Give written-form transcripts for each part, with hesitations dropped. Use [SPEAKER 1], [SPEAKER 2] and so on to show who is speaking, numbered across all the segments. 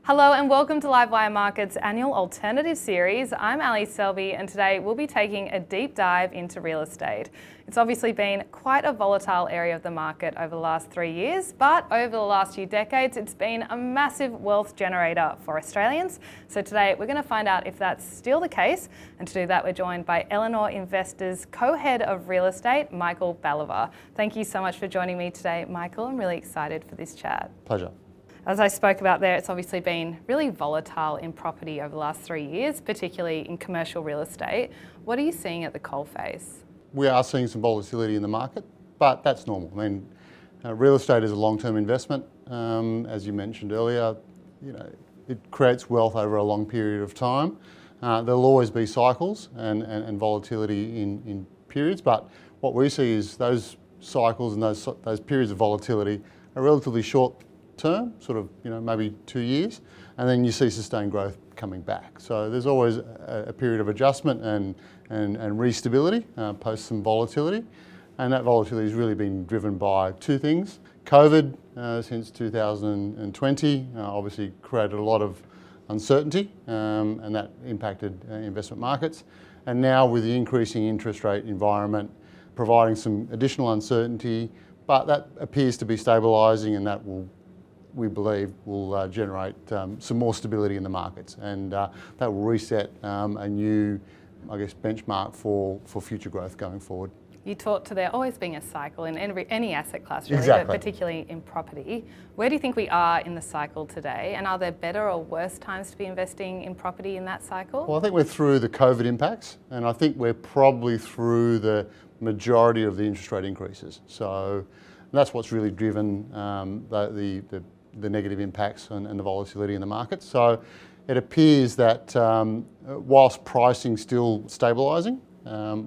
[SPEAKER 1] Hello and welcome to Livewire Markets' annual alternative series. I'm Ali Selby and today we'll be taking a deep dive into real estate. It's obviously been quite a volatile area of the market over the last 3 years, but over the last few decades it's been a massive wealth generator for Australians. So today we're going to find out if that's still the case, and to do that we're joined by Elanor Investors co-head of real estate, Michael Baliva. Thank you so much for joining me today, Michael. I'm really excited for this chat.
[SPEAKER 2] Pleasure.
[SPEAKER 1] As I spoke about there, it's obviously been really volatile in property over the last 3 years, particularly in commercial real estate. What are you seeing at the coalface?
[SPEAKER 2] We are seeing some volatility in the market, but that's normal. I mean, real estate is a long-term investment. As you mentioned earlier, it creates wealth over a long period of time. There'll always be cycles and volatility in periods, but what we see is those cycles and those periods of volatility are relatively short term, sort of maybe 2 years, and then you see sustained growth coming back. So there's always a period of adjustment and restability post some volatility, and that volatility has really been driven by two things. COVID since 2020 obviously created a lot of uncertainty, and that impacted investment markets. And now with the increasing interest rate environment providing some additional uncertainty, but that appears to be stabilising, and that we believe will generate some more stability in the markets, and that will reset a new, benchmark for future growth going forward.
[SPEAKER 1] You talked to there always being a cycle in any asset class, really,
[SPEAKER 2] Exactly.
[SPEAKER 1] but particularly in property. Where do you think we are in the cycle today, and are there better or worse times to be investing in property in that cycle?
[SPEAKER 2] Well, I think we're through the COVID impacts, and I think we're probably through the majority of the interest rate increases. So that's what's really driven the negative impacts and the volatility in the market. So it appears that whilst pricing still stabilising,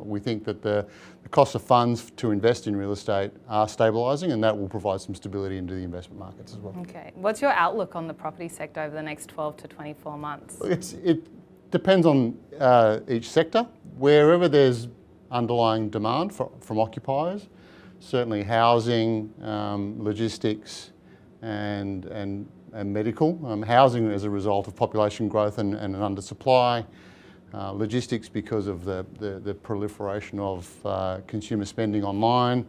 [SPEAKER 2] we think that the cost of funds to invest in real estate are stabilising, and that will provide some stability into the investment markets as well.
[SPEAKER 1] Okay. What's your outlook on the property sector over the next 12 to 24 months?
[SPEAKER 2] It depends on each sector. Wherever there's underlying demand from occupiers, certainly housing, logistics, and medical. Housing as a result of population growth and an undersupply. Logistics because of the proliferation of consumer spending online,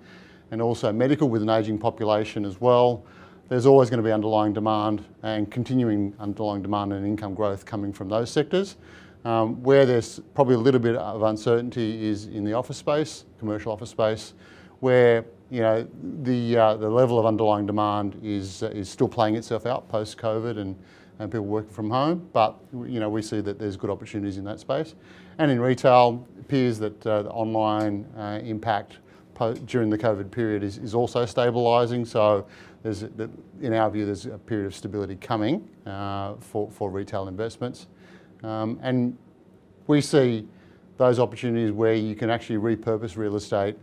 [SPEAKER 2] and also medical with an ageing population as well. There's always going to be underlying demand and continuing underlying demand and income growth coming from those sectors. Where there's probably a little bit of uncertainty is in the office space, commercial office space, where the level of underlying demand is still playing itself out post-COVID and people working from home, but we see that there's good opportunities in that space. And in retail, it appears that the online impact during the COVID period is also stabilising. So in our view, there's a period of stability coming for retail investments, and we see those opportunities where you can actually repurpose real estate,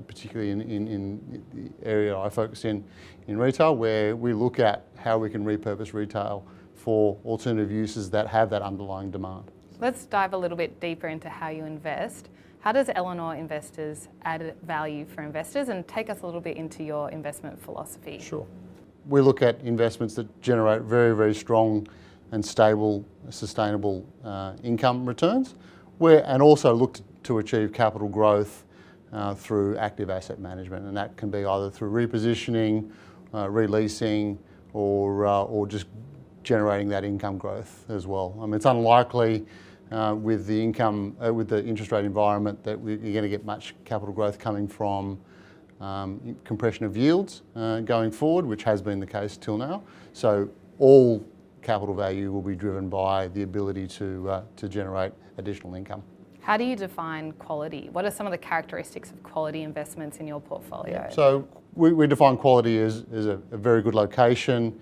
[SPEAKER 2] particularly in the area I focus in retail, where we look at how we can repurpose retail for alternative uses that have that underlying demand.
[SPEAKER 1] Let's dive a little bit deeper into how you invest. How does Elanor Investors add value for investors, and take us a little bit into your investment philosophy?
[SPEAKER 2] Sure. We look at investments that generate very, very strong and stable, sustainable income returns, and also look to achieve capital growth through active asset management, and that can be either through repositioning, releasing, or just generating that income growth as well. I mean, it's unlikely with the interest rate environment that you're going to get much capital growth coming from compression of yields going forward, which has been the case till now. So all capital value will be driven by the ability to generate additional income.
[SPEAKER 1] How do you define quality? What are some of the characteristics of quality investments in your portfolio?
[SPEAKER 2] So we define quality as a very good location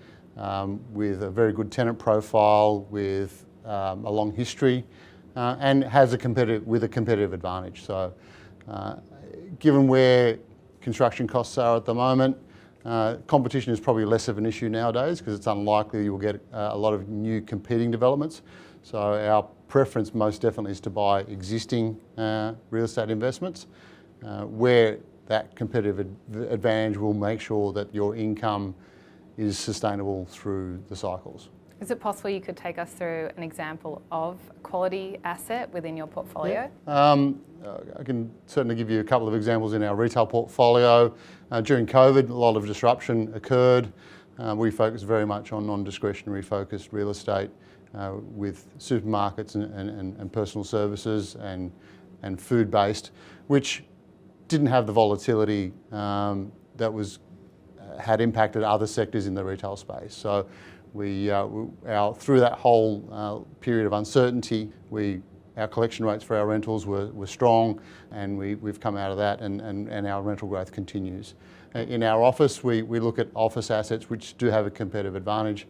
[SPEAKER 2] with a very good tenant profile, with a long history, and has a competitive advantage. So given where construction costs are at the moment, competition is probably less of an issue nowadays because it's unlikely you will get a lot of new competing developments. So our preference most definitely is to buy existing real estate investments where that competitive advantage will make sure that your income is sustainable through the cycles.
[SPEAKER 1] Is it possible you could take us through an example of a quality asset within your portfolio?
[SPEAKER 2] I can certainly give you a couple of examples in our retail portfolio. During COVID, a lot of disruption occurred. We focused very much on non-discretionary focused real estate with supermarkets and personal services and food-based, which didn't have the volatility that had impacted other sectors in the retail space. So through that whole period of uncertainty, our collection rates for our rentals were strong, and we've come out of that, and our rental growth continues. In our office, we look at office assets which do have a competitive advantage.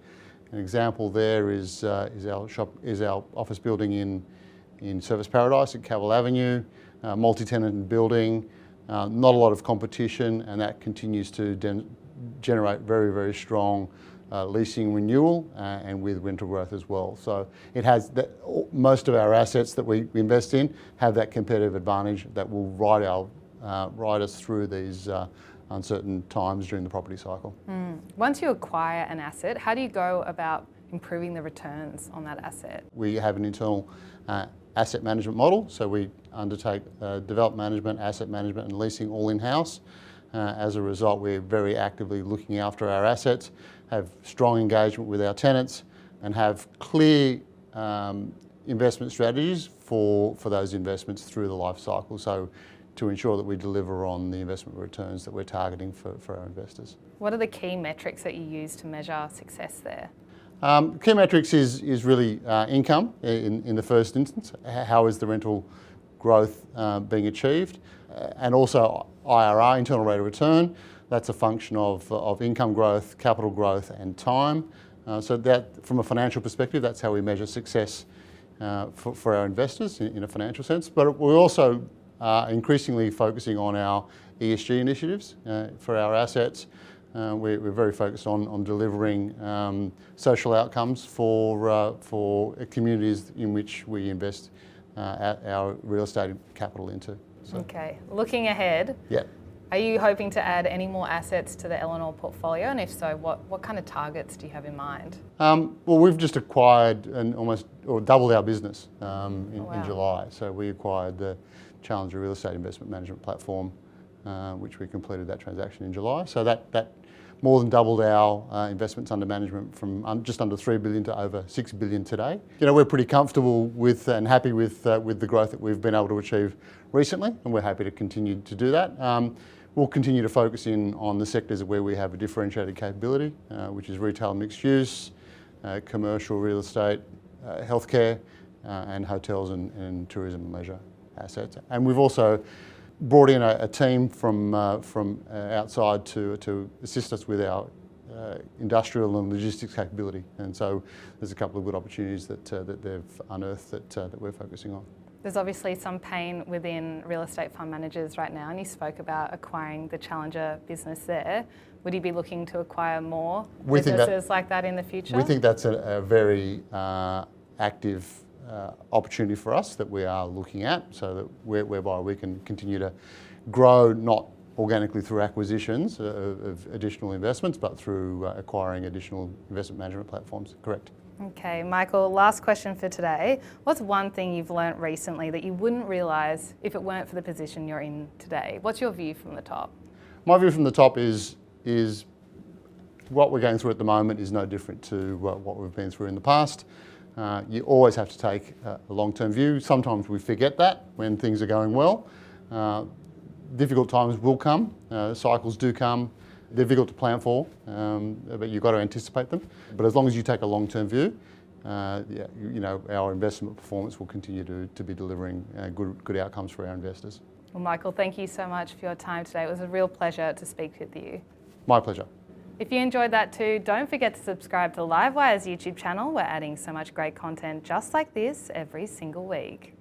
[SPEAKER 2] An example there is our office building in Service Paradise at Cavill Avenue, multi-tenant building, not a lot of competition, and that continues to generate very, very strong leasing renewal and with rental growth as well. So it has most of our assets that we invest in have that competitive advantage that will ride us through these uncertain times during the property cycle.
[SPEAKER 1] Once you acquire an asset, how do you go about improving the returns on that asset?
[SPEAKER 2] We have an internal asset management model, so we undertake development management, asset management and leasing all in-house. As a result, we're very actively looking after our assets, have strong engagement with our tenants, and have clear investment strategies for those investments through the life cycle, so to ensure that we deliver on the investment returns that we're targeting for our investors.
[SPEAKER 1] What are the key metrics that you use to measure success there?
[SPEAKER 2] Key metrics is really income in the first instance. How is the rental growth being achieved? And also IRR, internal rate of return. That's a function of income growth, capital growth and time. So that, from a financial perspective, that's how we measure success for our investors in a financial sense. But we're also increasingly focusing on our ESG initiatives for our assets. We're very focused on delivering social outcomes for communities in which we invest our real estate capital into. So.
[SPEAKER 1] Okay, looking ahead, are you hoping to add any more assets to the Elanor portfolio? And if so, what kind of targets do you have in mind?
[SPEAKER 2] Well, we've just acquired and doubled our business in July. So we acquired the Challenger Real Estate Investment Management Platform, which we completed that transaction in July. So that more than doubled our investments under management from just under 3 billion to over 6 billion today. You know, we're pretty comfortable with and happy with the growth that we've been able to achieve recently, and we're happy to continue to do that. We'll continue to focus in on the sectors where we have a differentiated capability, which is retail mixed use, commercial real estate, healthcare, and hotels and tourism and leisure assets. And we've also brought in a team from outside to assist us with our industrial and logistics capability. And so there's a couple of good opportunities that they've unearthed that we're focusing on.
[SPEAKER 1] There's obviously some pain within real estate fund managers right now, and you spoke about acquiring the Challenger business there. Would you be looking to acquire more businesses like that in the future?
[SPEAKER 2] We think that's a very active opportunity for us that we are looking at, so that whereby we can continue to grow, not organically through acquisitions of additional investments, but through acquiring additional investment management platforms. Correct.
[SPEAKER 1] Okay, Michael, last question for today. What's one thing you've learnt recently that you wouldn't realise if it weren't for the position you're in today? What's your view from the top? My view from the top is what we're going through at the moment is no different to what we've been through in the past. You always have to take a long-term view. Sometimes we forget that when things are going well. Difficult times will come, cycles do come. They're difficult to plan for, but you've got to anticipate them. But as long as you take a long-term view, our investment performance will continue to be delivering good outcomes for our investors. Well, Michael, thank you so much for your time today. It was a real pleasure to speak with you. My pleasure. If you enjoyed that too, don't forget to subscribe to Livewire's YouTube channel. We're adding so much great content just like this every single week.